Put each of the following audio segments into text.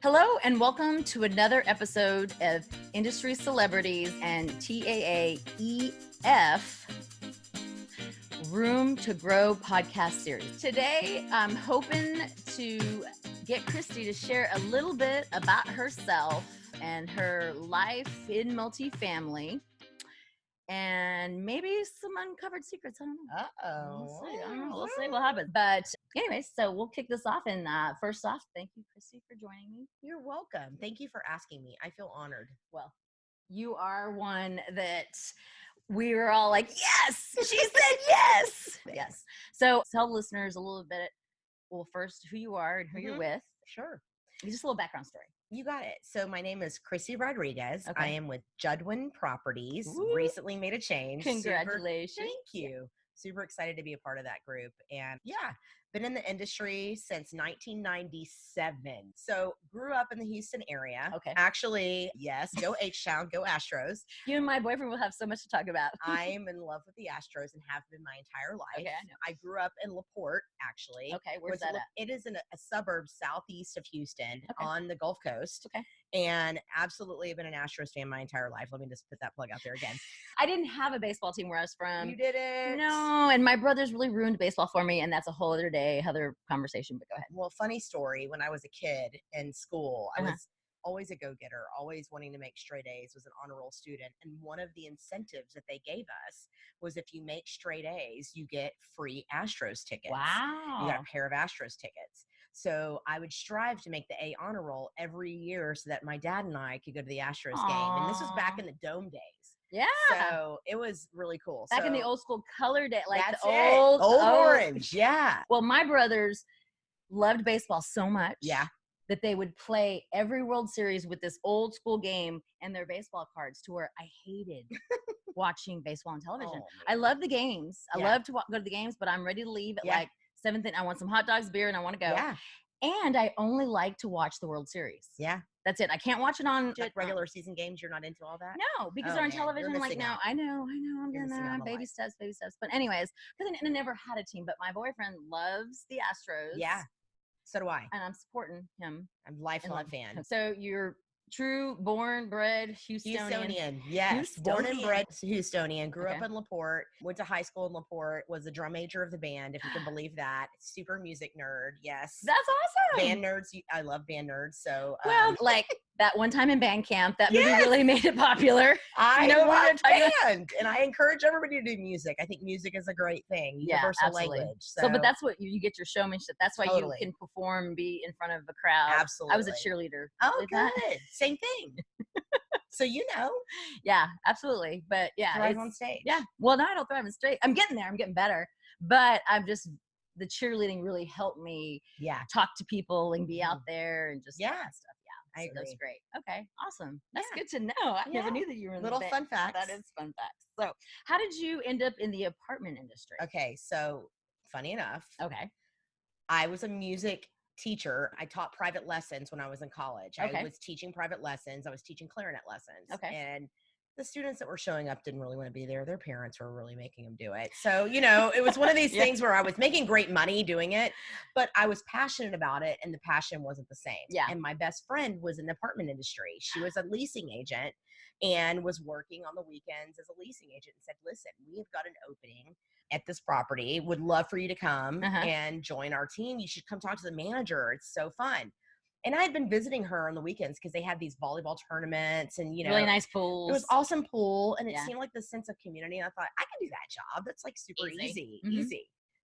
Hello and welcome to another episode of Industry Celebrities and TAAEF Room to Grow podcast series. Today, I'm hoping to get Christy to share a little bit about herself and her life in multifamily and maybe some uncovered secrets. I don't know. We'll see. I don't know. We'll see what happens. But anyway, so we'll kick this off. And first off, thank you, Christy, for joining me. You're welcome. Thank you for asking me. I feel honored. Well, you are one that we were all like, yes, she said yes. Yes. So tell listeners a little bit, well, first who you are and who you're with. Sure. Just a little background story. You got it. So my name is Christy Rodriguez. Okay. I am with Judwin Properties. Woo. Recently made a change. Congratulations. Thank you. Super excited to be a part of that group. And yeah, been in the industry since 1997. So grew up in the Houston area. Okay. Actually, yes, go H-Town, go Astros. You and my boyfriend will have so much to talk about. I am in love with the Astros and have been my entire life. Okay, I know. I grew up in LaPorte, actually. Okay, where's that at? It is in a suburb southeast of Houston on the Gulf Coast. Okay. And absolutely have been an Astros fan my entire life. Let me just put that plug out there again. I didn't have a baseball team where I was from. You didn't? No, and my brothers really ruined baseball for me, and that's a whole other day, other conversation, but go ahead. Well, funny story. When I was a kid in school, I was always a go-getter, always wanting to make straight A's, was an honor roll student. And one of the incentives that they gave us was if you make straight A's, you get free Astros tickets. Wow. You got a pair of Astros tickets. So I would strive to make the A honor roll every year so that my dad and I could go to the Astros game. And this was back in the Dome days. Yeah. So it was really cool. Back in the old school color day, like that's the old orange. Yeah. Well, my brothers loved baseball so much. Yeah. That they would play every World Series with this old school game and their baseball cards, to where I hated watching baseball on television. I love the games. I love to go to the games, but I'm ready to leave at like 7th. I want some hot dogs, beer, and I want to go. Yeah. And I only like to watch the World Series. Yeah. That's it. I can't watch it on like regular season games. You're not into all that? No, because they're on television. I'm like, no, I know. I'm gonna baby steps. But anyways, because I never had a team, but my boyfriend loves the Astros. Yeah. So do I. And I'm supporting him. I'm a lifelong fan. So you're true, born, bred Houstonian. Yes. Houstonian. Born and bred Houstonian. Grew up Okay. in LaPorte. Went to high school in LaPorte. Was the drum major of the band, if you can believe that. Super music nerd. Yes. That's awesome. Band nerds. I love band nerds. So well, like that one time in band camp, that movie really made it popular. I know love band, and I encourage everybody to do music. I think music is a great thing. Universal language. So, but that's what you get your showmanship. That's why you can perform and be in front of a crowd. Absolutely. I was a cheerleader. Oh, good. Same thing. So Yeah, absolutely. But yeah, thrive on stage. Yeah. Well, no, I don't thrive on stage. I'm getting there. I'm getting better. But the cheerleading really helped me talk to people and be out there and just stuff. Yeah. I agree. That's great. Okay. Awesome. That's good to know. I never knew that you were in little fun facts. That is fun facts. So how did you end up in the apartment industry? Okay. So funny enough. Okay. I was a music teacher. I taught private lessons when I was in college. Okay. I was teaching private lessons. I was teaching clarinet lessons. Okay. And the students that were showing up didn't really want to be there. Their parents were really making them do it. So, it was one of these things where I was making great money doing it, but I was passionate about it and the passion wasn't the same. Yeah. And my best friend was in the apartment industry. She was a leasing agent and was working on the weekends as a leasing agent and said, listen, we have got an opening at this property. Would love for you to come and join our team. You should come talk to the manager. It's so fun. And I had been visiting her on the weekends because they had these volleyball tournaments and, really nice pools. It was awesome pool. And it seemed like this sense of community. And I thought, I can do that job. That's like super easy.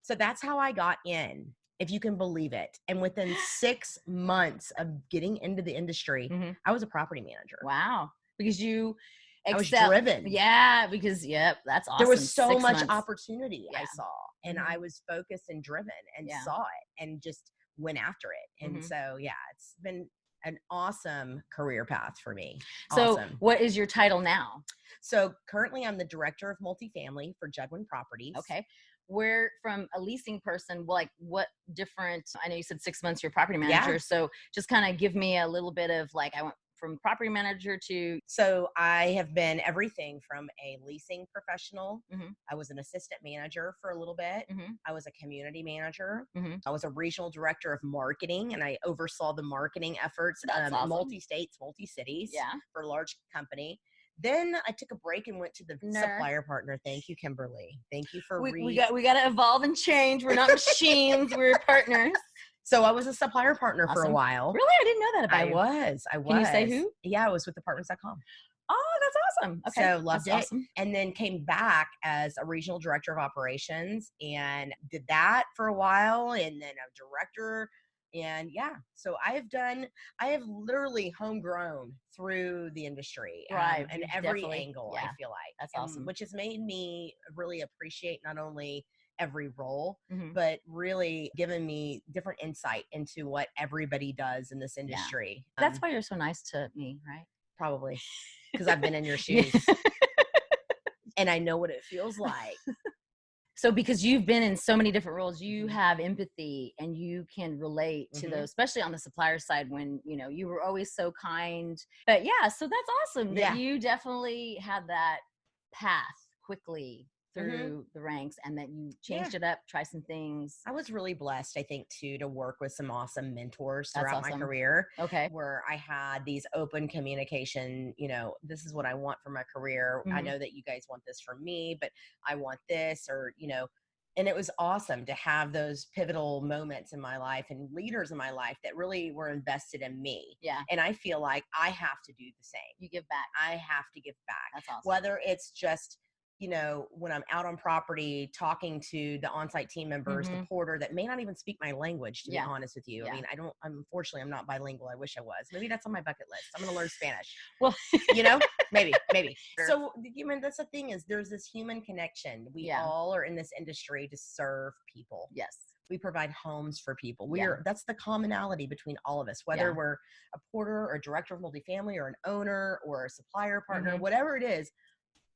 So that's how I got in, if you can believe it. And within 6 months of getting into the industry, I was a property manager. Wow. Because I was driven. Yeah, because that's awesome. There was so 6 much months. opportunity I saw. And I was focused and driven and saw it and just went after it. And so, it's been an awesome career path for me. So what is your title now? So currently I'm the director of multifamily for Judwin Properties. Okay. Where from a leasing person, like what different, I know you said 6 months you're a property manager. So just kind of give me a little bit of like, from property manager to? So I have been everything from a leasing professional. Mhm. I was an assistant manager for a little bit. Mhm. I was a community manager. Mhm. I was a regional director of marketing, and I oversaw the marketing efforts, That's awesome. multi-states, multi-cities Yeah. for a large company. Then I took a break and went to the supplier partner. Thank you, Kimberly. Thank you for we got to evolve and change. We're not machines. We're partners. So I was a supplier partner for a while. Really? I didn't know that about you. I was. Can you say who? Yeah, I was with apartments.com. Oh, that's awesome. Okay. So loved it. Awesome. And then came back as a regional director of operations and did that for a while, and then a director. And yeah, so I have literally homegrown through the industry, Right. and every angle. I feel like that's awesome, which has made me really appreciate not only every role, Mhm. but really given me different insight into what everybody does in this industry. That's why you're so nice to me, right? Probably because I've been in your shoes and I know what it feels like. So because you've been in so many different roles, you have empathy and you can relate to those, especially on the supplier side when, you were always so kind. But yeah, so that's awesome that you definitely had that path quickly through the ranks and that you changed it up, try some things. I was really blessed, I think, too, to work with some awesome mentors throughout my awesome. career. Okay. Where I had these open communication, this is what I want for my career. I know that you guys want this from me, but I want this, or, and it was awesome to have those pivotal moments in my life and leaders in my life that really were invested in me. Yeah. And I feel like I have to do the same. You give back. I have to give back. That's awesome. Whether it's just, when I'm out on property talking to the on-site team members, the porter that may not even speak my language, to be honest with you. I mean, unfortunately, I'm not bilingual. I wish I was. Maybe that's on my bucket list. I'm going to learn Spanish. Well, maybe. So, that's the thing is there's this human connection. We all are in this industry to serve people. Yes. We provide homes for people. That's the commonality between all of us, whether we're a porter or a director of multifamily or an owner or a supplier partner, whatever it is.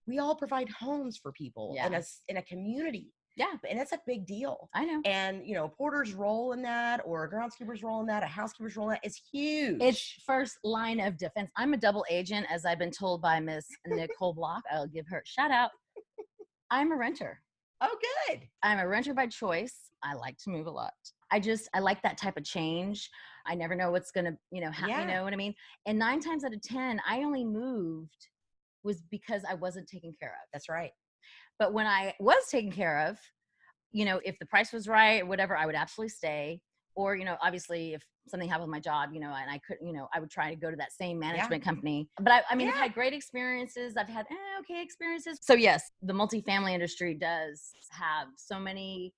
We all provide homes for people in a community. Yeah. And that's a big deal. I know. And, a porter's role in that, or a groundskeeper's role in that, a housekeeper's role in that is huge. It's first line of defense. I'm a double agent, as I've been told by Miss Nicole Block. I'll give her a shout out. I'm a renter. Oh, good. I'm a renter by choice. I like to move a lot. I like that type of change. I never know what's going to, you know what I mean? And 9 times out of 10, I only moved was because I wasn't taken care of. That's right. But when I was taken care of, if the price was right or whatever, I would absolutely stay. Or, obviously if something happened with my job, and I couldn't, I would try to go to that same management company. But I've had great experiences. I've had okay experiences. So yes, the multifamily industry does have so many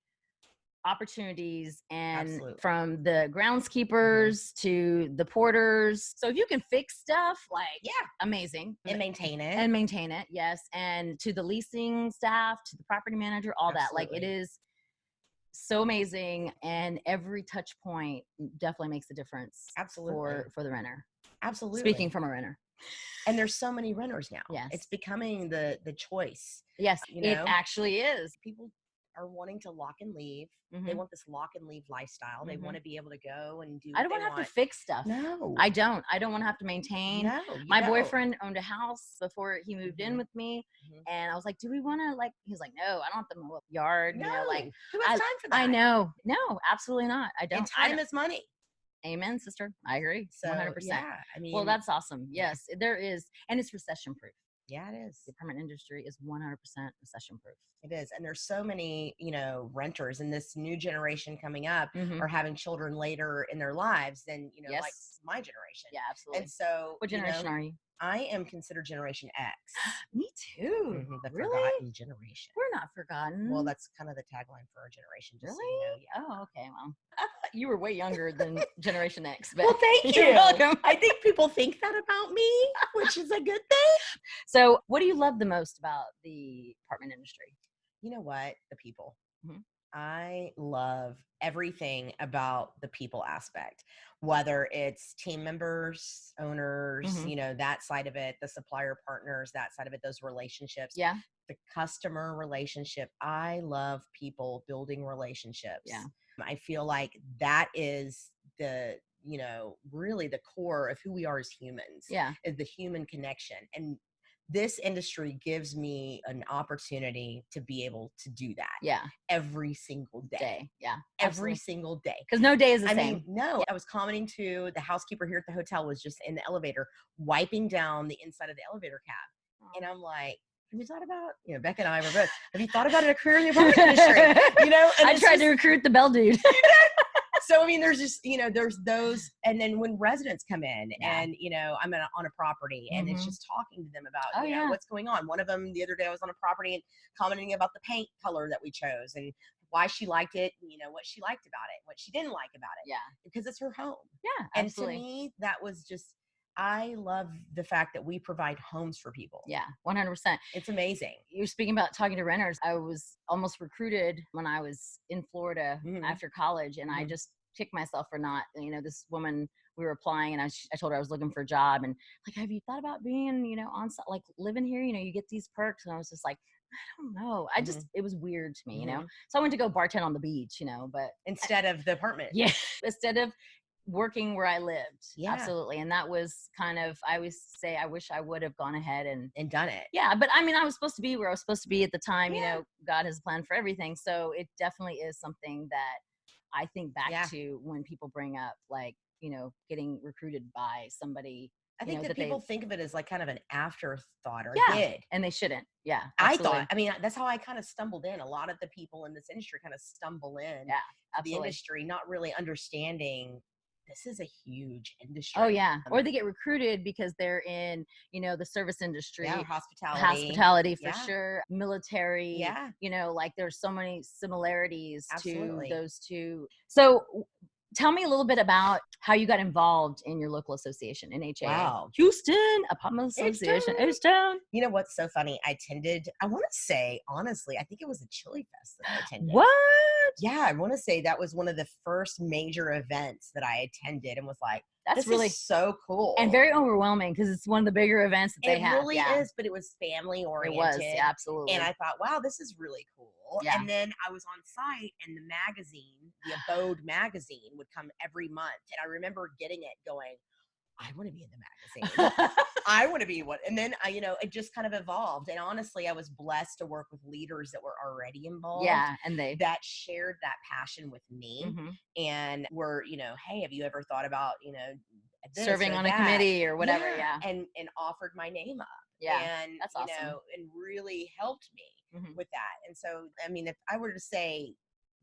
opportunities, and from the groundskeepers to the porters. So if you can fix stuff, amazing. And maintain it. Yes. And to the leasing staff, to the property manager, all that, it is so amazing. And every touch point definitely makes a difference. Absolutely. For the renter. Absolutely. Speaking from a renter. And there's so many renters now. Yes. It's becoming the choice. Yes, it actually is. People are wanting to lock and leave. They want this lock and leave lifestyle. They want to be able to go and do. I don't want to have to fix stuff. No, I don't want to have to maintain. No, my boyfriend owned a house before he moved in with me, and I was like, "Do we want to He's like, "No, I don't want the mow up yard." No, who has time for that? I know, no, absolutely not. I don't. And time is money. Amen, sister. I agree. 100%. Yeah, I mean, well, that's awesome. Yes, there is, and it's recession proof. Yeah, it is. The apartment industry is 100% recession proof. It is. And there's so many, renters, and this new generation coming up are having children later in their lives than, like my generation. Yeah, absolutely. And so what generation are you? I am considered Generation X. Me too. The really? forgotten generation. We're not forgotten. Well, that's kind of the tagline for our generation. Just really? So you know. Oh, okay. Well, I thought you were way younger than Generation X. But well, thank you. You're welcome. I think people think that about me, which is a good thing. So what do you love the most about the apartment industry? You know what? The people. I love everything about the people aspect, whether it's team members, owners, that side of it, the supplier partners, that side of it, those relationships, the customer relationship. I love people building relationships. I feel like that is the really the core of who we are as humans. Yeah. Is the human connection. And this industry gives me an opportunity to be able to do that. Yeah. Every single day. Yeah. Every Absolutely. single day. Because no day is the same. I mean, no, I was commenting to the housekeeper here at the hotel, was just in the elevator, wiping down the inside of the elevator cab. And I'm like, have you thought about, Becca and I were both, have you thought about a career in the apartment industry? And I tried to recruit the bell dude. So, I mean, there's just, there's those. And then when residents come in and, I'm on a property and it's just talking to them about, what's going on. One of them the other day, I was on a property and commenting about the paint color that we chose and why she liked it, what she liked about it, what she didn't like about it. Yeah. Because it's her home. Yeah. Absolutely. And to me, that was just, I love the fact that we provide homes for people. Yeah, 100%. It's amazing. You're speaking about talking to renters. I was almost recruited when I was in Florida after college, and I just kicked myself for not, this woman, we were applying, and I told her I was looking for a job, and like, have you thought about being, on site, like living here? You get these perks, and I was just like, I don't know. I just, it was weird to me, So I went to go bartend on the beach, but instead of the apartment. Yeah, instead of working where I lived. Yeah. Absolutely. And that was kind of, I always say, I wish I would have gone ahead and done it. Yeah. But I mean, I was supposed to be where I was supposed to be at the time. God has a plan for everything. So it definitely is something that I think back to when people bring up, like, getting recruited by somebody. I think that people think of it as like kind of an afterthought or did. And they shouldn't. Yeah. Absolutely. That's how I kind of stumbled in. A lot of the people in this industry kind of stumble in the industry, not really understanding this is a huge industry. Oh yeah. Or they get recruited because they're in, the service industry. Yeah, hospitality for sure. Military. Yeah. Like there's so many similarities to those two. So tell me a little bit about how you got involved in your local association, NHA. Wow. Houston Apartment Association. H-Town. You know what's so funny? I want to say, honestly, I think it was a chili fest that I attended. What? Yeah, I want to say that was one of the first major events that I attended and was like, this really is so cool. And very overwhelming because it's one of the bigger events that they have. It really is, but it was family oriented. It was, absolutely. And I thought, wow, this is really cool. Yeah. And then I was on site and the magazine, the Abode magazine, would come every month. And I remember getting it going, I want to be in the magazine. I want to be one. And then, it just kind of evolved. And honestly, I was blessed to work with leaders that were already involved. Yeah. And that shared that passion with me and were, hey, have you ever thought about, serving on a committee or whatever? Yeah. And offered my name up. Yeah. And, that's awesome. And really helped me with that. And so, if I were to say,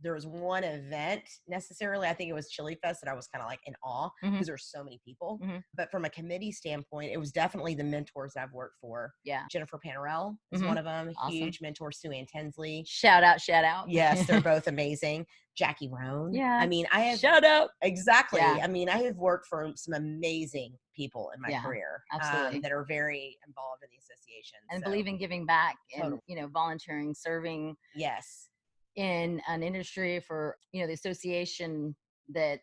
there was one event necessarily, I think it was Chili Fest, that I was kind of like in awe because there's so many people. But from a committee standpoint, it was definitely the mentors I've worked for. Yeah. Jennifer Panarell is one of them. Awesome. Huge mentor. Sue Ann Tinsley. Shout out. Yes, they're both amazing. Jackie Roan. Yeah. I have. Shout out. Exactly. Yeah. I have worked for some amazing people in my career. Absolutely. That are very involved in the association. And believe in giving back and, volunteering, serving. Yes. In an industry for, the association that,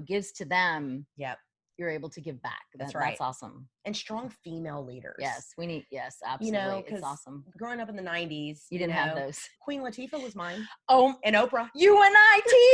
gives to them. Yep. You're able to give back. That's right. That's awesome. And strong female leaders. Yes. Yes, absolutely. It's awesome. Growing up in the 90s. You didn't have those. Queen Latifah was mine. Oh. And Oprah. UNITY.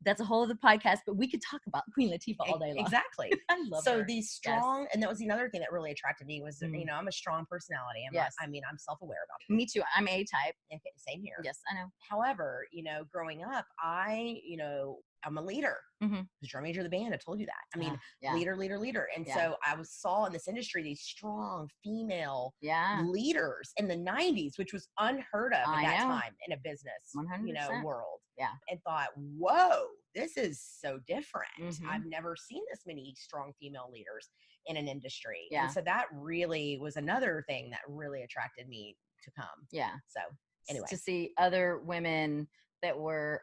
That's a whole other podcast, but we could talk about Queen Latifah all day long. Exactly. I love her. So these strong, and that was another thing that really attracted me was, I'm a strong personality. I'm self-aware about it. Me too. I'm A-type. Okay, same here. Yes, I know. However, growing up, I'm a leader. I was drum major of the band. I told you that. Leader. And so I saw in this industry these strong female leaders in the 90s, which was unheard of at that time in a business 100%. World. Yeah. And thought, whoa, this is so different. I've never seen this many strong female leaders in an industry. Yeah. And so that really was another thing that really attracted me to come. Yeah. So anyway. To see other women that were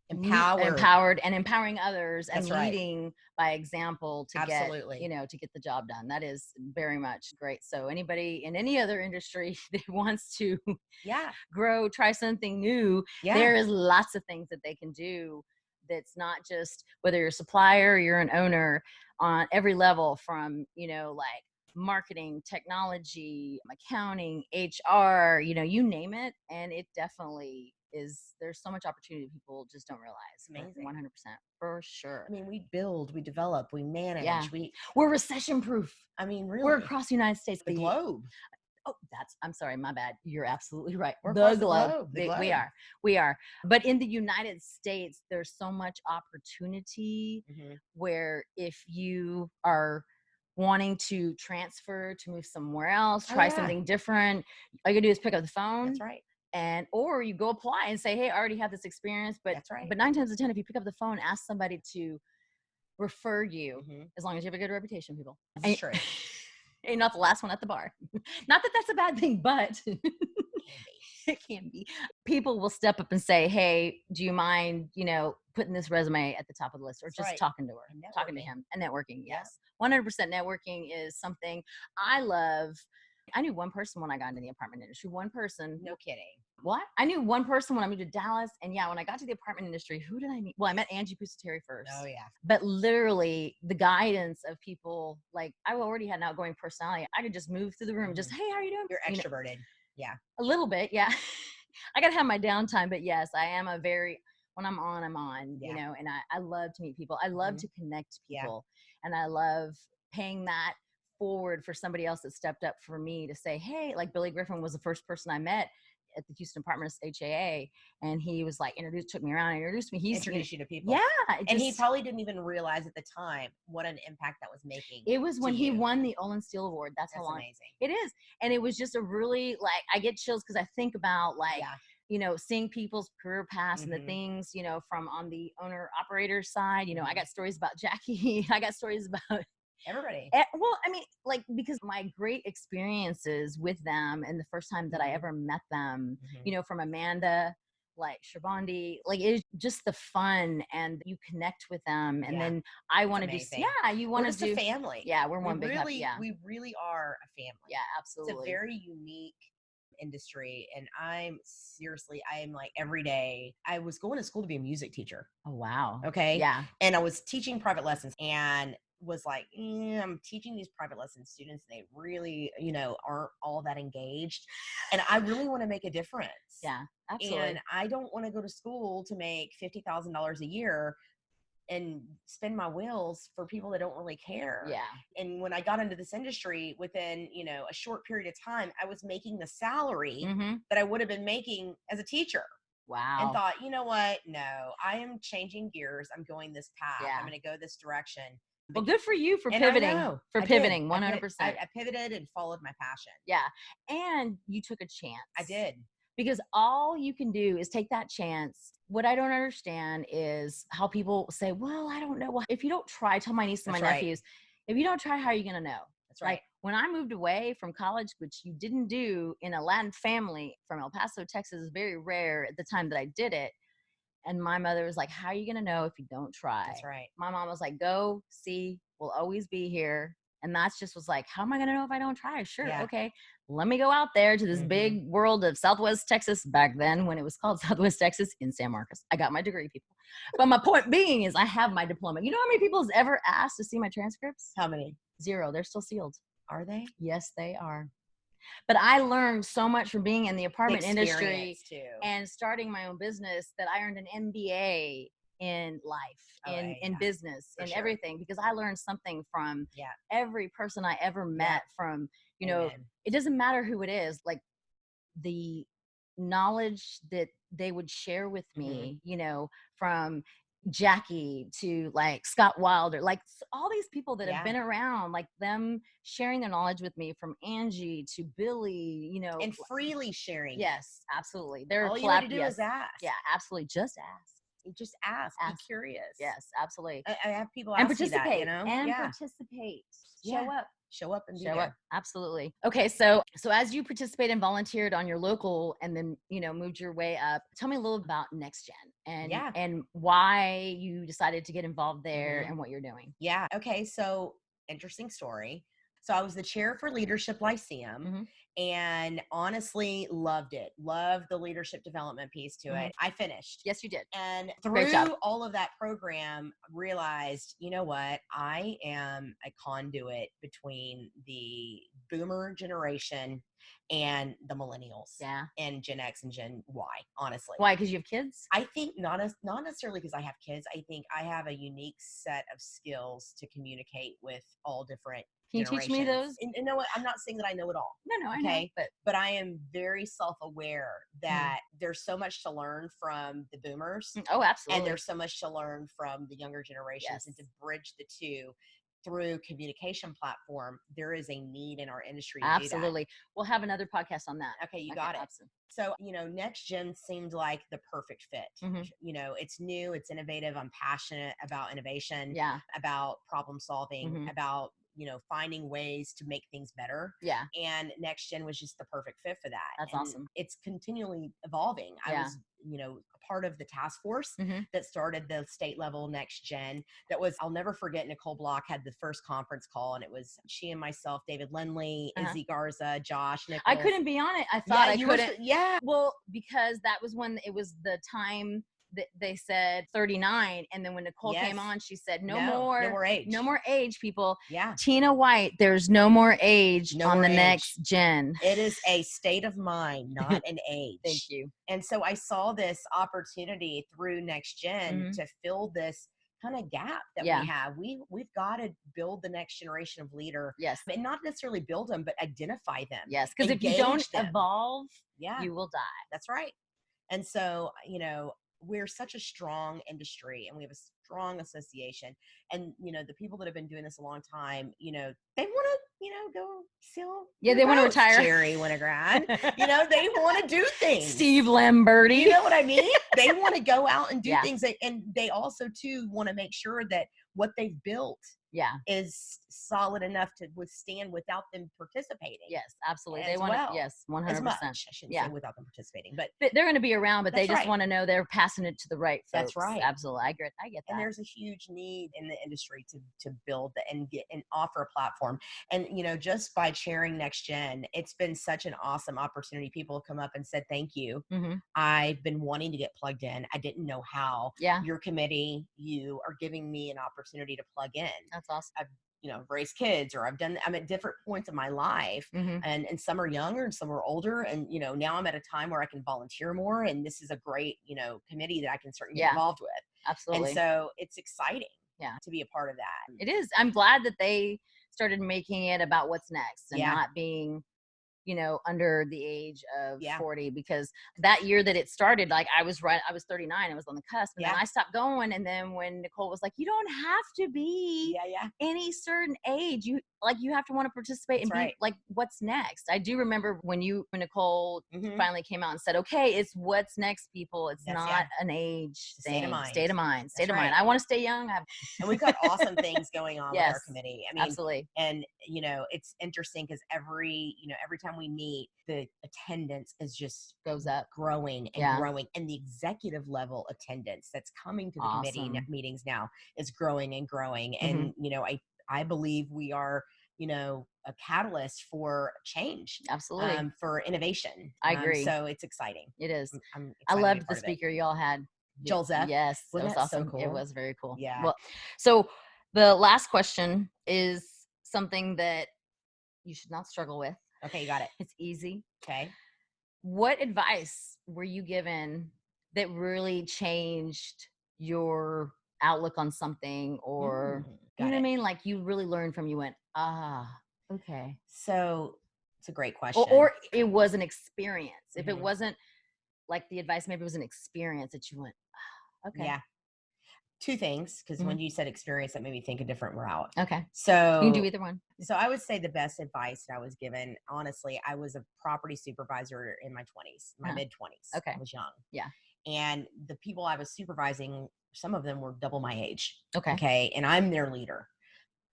empowered and empowering others. That's and leading by example to Absolutely. get, to get the job done. That is very much great. So anybody in any other industry that wants to grow, try something new, there is lots of things that they can do. That's not just whether you're a supplier or you're an owner on every level from, like marketing, technology, accounting, HR, you name it. And it definitely there's so much opportunity people just don't realize. It's amazing. 100%, for sure. I mean, we build, we develop, we manage. Yeah. We're recession proof. I mean, really. We're across the United States. The globe. Oh, I'm sorry, my bad. You're absolutely right. We're across the globe. We are. But in the United States, there's so much opportunity where if you are wanting to transfer, to move somewhere else, try something different, all you gotta do is pick up the phone. That's right. Or you go apply and say, hey, I already have this experience. But that's right. But 9 times out of 10, if you pick up the phone, ask somebody to refer you, as long as you have a good reputation, people. That's true. And not the last one at the bar. Not that that's a bad thing, but it can be. People will step up and say, hey, do you mind, putting this resume at the top of the list, or just talking to her, talking to him, and networking. Yes. 100% networking is something I love. I knew one person when I got into the apartment industry. One person. No kidding. What? I knew one person when I moved to Dallas. And when I got to the apartment industry, who did I meet? Well, I met Angie Pusateri first. Oh, yeah. But literally the guidance of people, like I already had an outgoing personality. I could just move through the room and just, hey, how are you doing? You're extroverted. Yeah. A little bit. Yeah. I got to have my downtime. But yes, I am when I'm on, and I love to meet people. I love to connect people. And I love paying that forward for somebody else that stepped up for me to say, hey, like Billy Griffin was the first person I met at the Houston Apartments HAA, and he was like took me around, introduced me. He's introduced you to people. Yeah. And he probably didn't even realize at the time what an impact that was making. It was when he won the Olin Steele Award. That's how long. Amazing. It is. And it was just a really, I get chills because I think about seeing people's career paths and the things, from on the owner operator side. I got stories about Jackie. I got stories about everybody. Well, I mean, because my great experiences with them, and the first time that I ever met them, from Amanda, like Shabandi, it's just the fun, and you connect with them. And then I want to do, you want to do a family. Yeah, we're one big family. We really are a family. Yeah, absolutely. It's a very unique industry, and I am like every day. I was going to school to be a music teacher. Oh, wow. Okay. Yeah. And I was teaching private lessons, and was like, I'm teaching these private lesson students. They really, aren't all that engaged. And I really want to make a difference. Yeah, absolutely. And I don't want to go to school to make $50,000 a year and spend my wheels for people that don't really care. Yeah. And when I got into this industry, within, a short period of time, I was making the salary that I would have been making as a teacher. Wow. And thought, you know what? No, I am changing gears. I'm going this path. Yeah. I'm going to go this direction. Well, good for you for pivoting. 100%. I pivoted and followed my passion. Yeah. And you took a chance. I did. Because all you can do is take that chance. What I don't understand is how people say, well, I don't know. Well, if you don't try, tell my niece and my nephews, if you don't try, how are you going to know? That's right. When I moved away from college, which you didn't do in a Latin family from El Paso, Texas, is very rare at the time that I did it. And my mother was like, how are you going to know if you don't try? That's right. My mom was like, go see, we'll always be here. And that's just was like, how am I going to know if I don't try? Sure. Yeah. Okay. Let me go out there to this big world of Southwest Texas back then, when it was called Southwest Texas, in San Marcos. I got my degree, people. But my point being is I have my diploma. You know how many people has ever asked to see my transcripts? How many? 0. They're still sealed. Are they? Yes, they are. But I learned so much from being in the apartment industry and starting my own business that I earned an MBA in life, in business, in everything, because I learned something from every person I ever met from, it doesn't matter who it is, like the knowledge that they would share with me, from Jackie to like Scott Wilder, like all these people that have been around, like them sharing their knowledge with me, from Angie to Billy, and freely sharing. Yes, absolutely. They're all you have to do is ask. Yeah, absolutely. Just ask. Just ask. Be curious. Yes, absolutely. I have people ask me that, and participate. Show up and be there. Show up. Absolutely. Okay. So as you participated and volunteered on your local, and then, moved your way up, tell me a little about Next Gen and why you decided to get involved there and what you're doing. Yeah. Okay. So interesting story. So I was the chair for Leadership Lyceum, and honestly loved it. Loved the leadership development piece to it. I finished. Yes, you did. And Great job. through all of that program, realized, you know what? I am a conduit between the boomer generation and the millennials. Yeah. And Gen X and Gen Y, honestly. Why? Because you have kids? I think not necessarily because I have kids. I think I have a unique set of skills to communicate with all different Can you teach me those? And you know what? I'm not saying that I know it all. No, I know. But I am very self-aware that there's so much to learn from the boomers. Oh, absolutely. And there's so much to learn from the younger generations, and to bridge the two through communication platform. There is a need in our industry to do that. We'll have another podcast on that. Okay, you got it. Absolutely. So, next gen seemed like the perfect fit. It's new, it's innovative. I'm passionate about innovation, about problem solving, about, finding ways to make things better. Yeah. And next gen was just the perfect fit for that. That's awesome. It's continually evolving. I was, a part of the task force that started the state level next gen. I'll never forget, Nicole Block had the first conference call, and it was she and myself, David Lindley, Izzy Garza, Josh, Nichols. I couldn't be on it. I thought I couldn't. Yeah. Well, because that was when it was the time that they said 39, and then when Nicole came on, she said no more age, people. Yeah. Tina White, there's no more age on the next gen. It is a state of mind, not an age. Thank you. And so I saw this opportunity through next gen to fill this kind of gap that we have. We've got to build the next generation of leader. Yes. And not necessarily build them, but identify them. Yes. Because if you don't evolve, you will die. That's right. And so, we're such a strong industry, and we have a strong association. And, the people that have been doing this a long time, they want to, go sail. Yeah, they want to retire. Jerry Winograd. They want to do things. Steve Lamberti. You know what I mean? They want to go out and do things. And they also, too, want to make sure that what they've built is solid enough to withstand without them participating. Yes, absolutely. They want to, yes, 100%. As much, I shouldn't say without them participating, but they're going to be around, but they just want to know they're passing it to the right folks. That's right. Absolutely. I get that. And there's a huge need in the industry to build and offer a platform. And, just by sharing next gen, it's been such an awesome opportunity. People have come up and said, thank you. I've been wanting to get plugged in. I didn't know how. Yeah. Your committee, you are giving me an opportunity to plug in. That's awesome. I've raised kids, or I'm at different points of my life, and some are younger and some are older. And, now I'm at a time where I can volunteer more, and this is a great, committee that I can certainly get involved with. Absolutely. And so it's exciting to be a part of that. It is. I'm glad that they started making it about what's next and not being, under the age of 40, because that year that it started, like I was 39, I was on the cusp, and then I stopped going. And then when Nicole was like, you don't have to be any certain age, you have to want to participate and be like, what's next? I do remember when Nicole finally came out and said, okay, it's what's next, people. It's not an age thing. State of mind. I want to stay young. And we've got awesome things going on with our committee. I mean, absolutely. And, it's interesting because every time we meet, the attendance is just goes up, growing and growing. And the executive level attendance that's coming to the committee meetings now is growing and growing. And, I believe we are, a catalyst for change. Absolutely. For innovation. I agree. So it's exciting. It is. I loved the speaker y'all had. Joel Zeff. Yes. It was awesome. So cool? It was very cool. Yeah. Well, so the last question is something that you should not struggle with. Okay, you got it. It's easy. Okay. What advice were you given that really changed your outlook on something, or you know what I mean? Like you really learned from, you went, okay. So it's a great question. Or it was an experience. If it wasn't like the advice, maybe it was an experience that you went, okay. Yeah. Two things, because when you said experience, that made me think a different route. Okay. So you can do either one. So I would say the best advice that I was given, honestly, I was a property supervisor in my 20s, my mid 20s. Okay. I was young. Yeah. And the people I was supervising, some of them were double my age. Okay. Okay. And I'm their leader.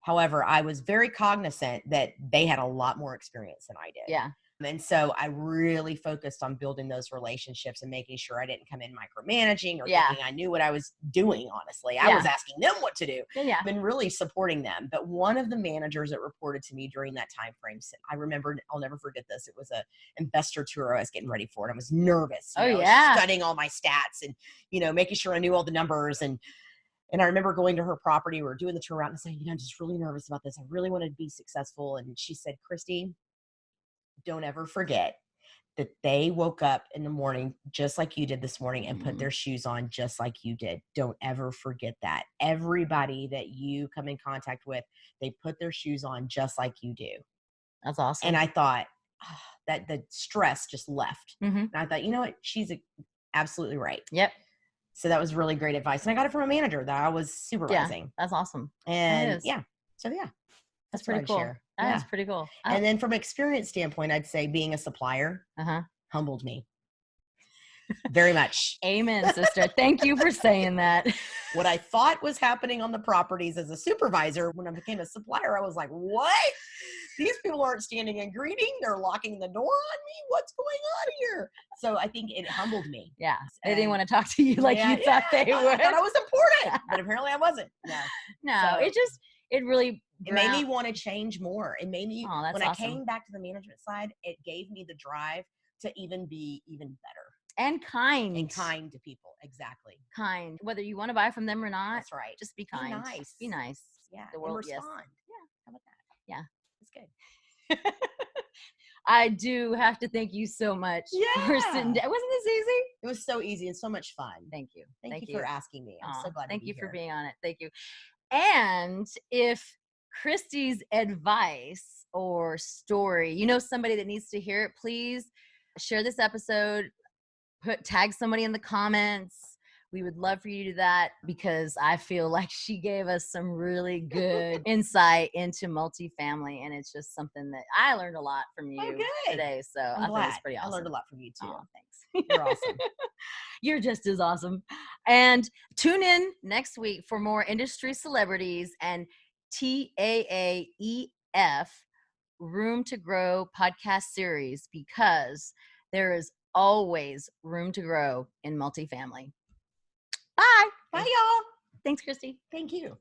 However, I was very cognizant that they had a lot more experience than I did. Yeah. And so I really focused on building those relationships and making sure I didn't come in micromanaging or thinking I knew what I was doing, honestly. I was asking them what to do and really supporting them. But one of the managers that reported to me during that time frame, I remember, I'll never forget this. It was an investor tour I was getting ready for, and I was nervous. I was studying all my stats and, making sure I knew all the numbers. And I remember going to her property, we were doing the tour around and saying, I'm just really nervous about this. I really want to be successful. And she said, Christy, don't ever forget that they woke up in the morning just like you did this morning and put their shoes on just like you did. Don't ever forget that. Everybody that you come in contact with, they put their shoes on just like you do. That's awesome. And I thought that the stress just left. And I thought, you know what? She's absolutely right. Yep. So that was really great advice. And I got it from a manager that I was supervising. Yeah, that's awesome. And that's pretty cool. That's pretty cool. And then from an experience standpoint, I'd say being a supplier humbled me very much. Amen, sister. Thank you for saying that. What I thought was happening on the properties as a supervisor, when I became a supplier, I was like, what? These people aren't standing and greeting. They're locking the door on me. What's going on here? So I think it humbled me. Yeah. They didn't want to talk to you like you thought they would. I thought I was important, but apparently I wasn't. No, it really it made me want to change more. It made me, when I awesome. came back to the management side, it gave me the drive to even be even better. And kind. And kind to people. Exactly. Kind. Whether you want to buy from them or not. That's right. Just be kind. Be nice. Be nice. Yeah. The world, and respond. Yeah. How about that? Yeah. That's good. I do have to thank you so much for sitting down. Wasn't this easy? It was so easy and so much fun. Thank you. Thank you for asking me. I'm so glad to be here. Thank you for being on it. Thank you. And if Christy's advice or story, somebody that needs to hear it, please share this episode, tag somebody in the comments. We would love for you to do that because I feel like she gave us some really good insight into multifamily. And it's just something that I learned a lot from you today. So I think it's pretty awesome. I learned a lot from you too. Oh, thanks. You're awesome. You're just as awesome. And tune in next week for more industry celebrities and TAAEF Room to Grow podcast series, because there is always room to grow in multifamily. Bye. Bye, y'all. Thanks, Christy. Thank you.